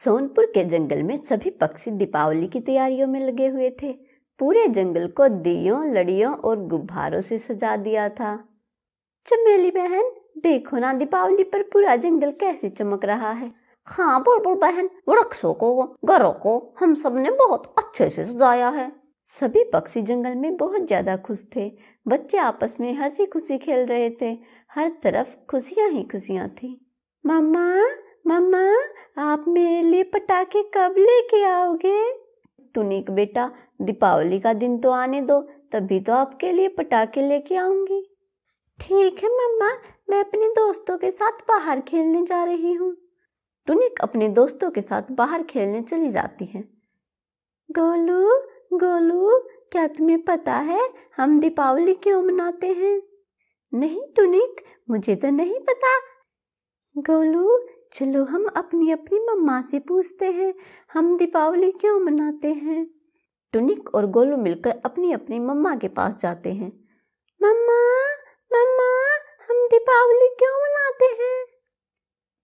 सोनपुर के जंगल में सभी पक्षी दीपावली की तैयारियों में लगे हुए थे। पूरे जंगल को दियों, लड़ियों और गुब्बारों से सजा दिया था। चमेली बहन, देखो ना दीपावली पर पूरा जंगल कैसे चमक रहा है। हाँ बुलबुल बहन, वृक्षों को, घरों को हम सब ने बहुत अच्छे से सजाया है। सभी पक्षी जंगल में बहुत ज्यादा खुश थे। बच्चे आपस में हंसी खुशी खेल रहे थे। हर तरफ खुशियां ही खुशियां थी। मम्मा, मम्मा, आप मेरे लिए पटाखे कब लेके आओगे? टुनिक बेटा, दीपावली का दिन तो आने दो, तभी तो आपके लिए पटाखे लेके आऊंगी। ठीक है मम्मा, मैं अपने दोस्तों के साथ बाहर खेलने जा रही हूँ। टुनिक अपने दोस्तों के साथ बाहर खेलने चली जाती है। गोलू, गोलू, क्या तुम्हें पता है हम दीपावली क्यों मनाते हैं? नहीं टुनिक, मुझे तो नहीं पता। गोलू, चलो हम अपनी अपनी मम्मा से पूछते हैं हम दीपावली क्यों मनाते हैं। टुनिक और गोलू मिलकर अपनी अपनी मम्मा के पास जाते हैं। मम्मा, मम्मा, हम दीपावली क्यों मनाते हैं?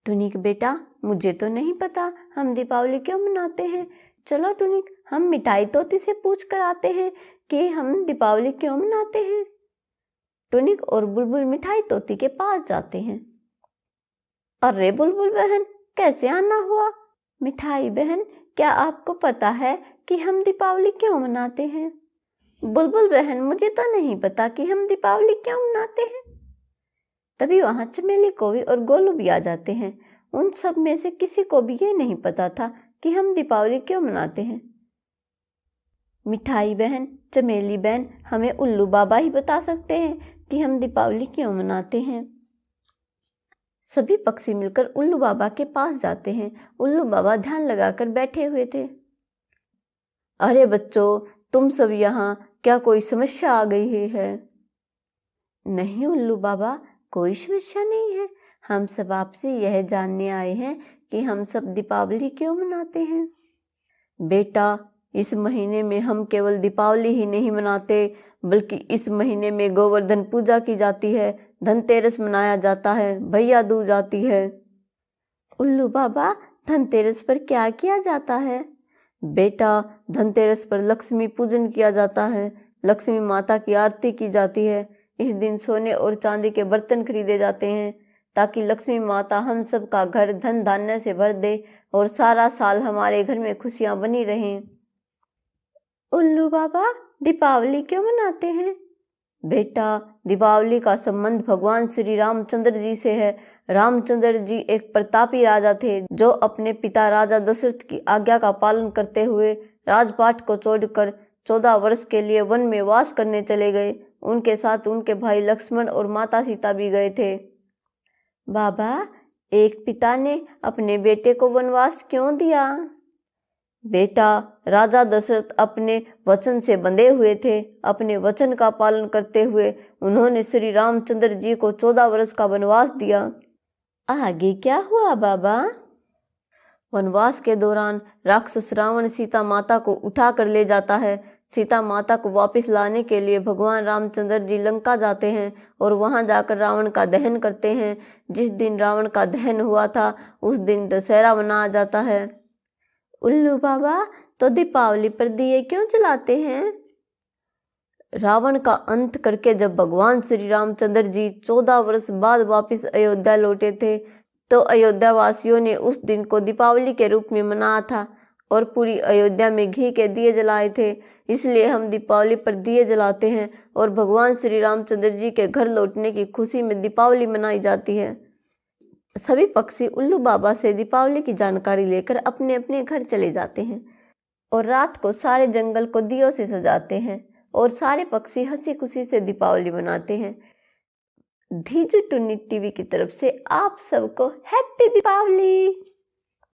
टुनिक बेटा, मुझे तो नहीं पता हम दीपावली क्यों मनाते हैं। चलो टुनिक, हम मिठाई तोती से पूछ कर आते हैं कि हम दीपावली क्यों मनाते हैं। टुनिक और बुलबुल मिठाई तोती के पास जाते हैं। अरे बुलबुल बहन, कैसे आना हुआ? मिठाई बहन, क्या आपको पता है कि हम दीपावली क्यों मनाते हैं? बुलबुल बहन, मुझे तो नहीं पता कि हम दीपावली क्यों मनाते हैं। तभी वहां चमेली कोवी और गोलू भी आ जाते हैं। उन सब में से किसी को भी ये नहीं पता था कि हम दीपावली क्यों मनाते हैं। मिठाई बहन, चमेली बहन, हमें उल्लू बाबा ही बता सकते हैं कि हम दीपावली क्यों मनाते हैं। सभी पक्षी मिलकर उल्लू बाबा के पास जाते हैं। उल्लू बाबा ध्यान लगाकर बैठे हुए थे। अरे बच्चों, तुम सब यहाँ, क्या कोई समस्या आ गई है? नहीं उल्लू बाबा, कोई समस्या नहीं है। हम सब आपसे यह जानने आए हैं कि हम सब दीपावली क्यों मनाते हैं। बेटा, इस महीने में हम केवल दीपावली ही नहीं मनाते, बल्कि इस महीने में गोवर्धन पूजा की जाती है, धनतेरस मनाया जाता है, भैया दूज आती है। उल्लू बाबा, धनतेरस पर क्या किया जाता है? बेटा, धनतेरस पर लक्ष्मी पूजन किया जाता है। लक्ष्मी माता की आरती की जाती है। इस दिन सोने और चांदी के बर्तन खरीदे जाते हैं ताकि लक्ष्मी माता हम सब का घर धन धान्य से भर दे और सारा साल हमारे घर में खुशियां बनी रहें। उल्लू बाबा, दीपावली क्यों मनाते हैं? बेटा, दीपावली का संबंध भगवान श्री रामचंद्र जी से है। रामचंद्र जी एक प्रतापी राजा थे जो अपने पिता राजा दशरथ की आज्ञा का पालन करते हुए राजपाट को छोड़कर 14 वर्ष के लिए वन में वास करने चले गए। उनके साथ उनके भाई लक्ष्मण और माता सीता भी गए थे। बाबा, एक पिता ने अपने बेटे को वनवास क्यों दिया? बेटा, राजा दशरथ अपने वचन से बंधे हुए थे। अपने वचन का पालन करते हुए उन्होंने श्री रामचंद्र जी को 14 वर्ष का वनवास दिया। आगे क्या हुआ बाबा? वनवास के दौरान राक्षस रावण सीता माता को उठा कर ले जाता है। सीता माता को वापस लाने के लिए भगवान रामचंद्र जी लंका जाते हैं और वहां जाकर रावण का दहन करते हैं। जिस दिन रावण का दहन हुआ था उस दिन दशहरा मनाया जाता है। उल्लू बाबा, तो दीपावली पर दिए क्यों जलाते हैं? रावण का अंत करके जब भगवान श्री रामचंद्र जी 14 वर्ष बाद वापस अयोध्या लौटे थे तो अयोध्या वासियों ने उस दिन को दीपावली के रूप में मनाया था और पूरी अयोध्या में घी के दिए जलाए थे। इसलिए हम दीपावली पर दिए जलाते हैं और भगवान श्री रामचंद्र जी के घर लौटने की खुशी में दीपावली मनाई जाती है। सभी पक्षी उल्लू बाबा से दीपावली की जानकारी लेकर अपने अपने घर चले जाते हैं और रात को सारे जंगल को दियों से सजाते हैं और सारे पक्षी हंसी खुशी से दीपावली मनाते हैं। धीजू टुन्नी टीवी की तरफ से आप सबको हैप्पी दीपावली।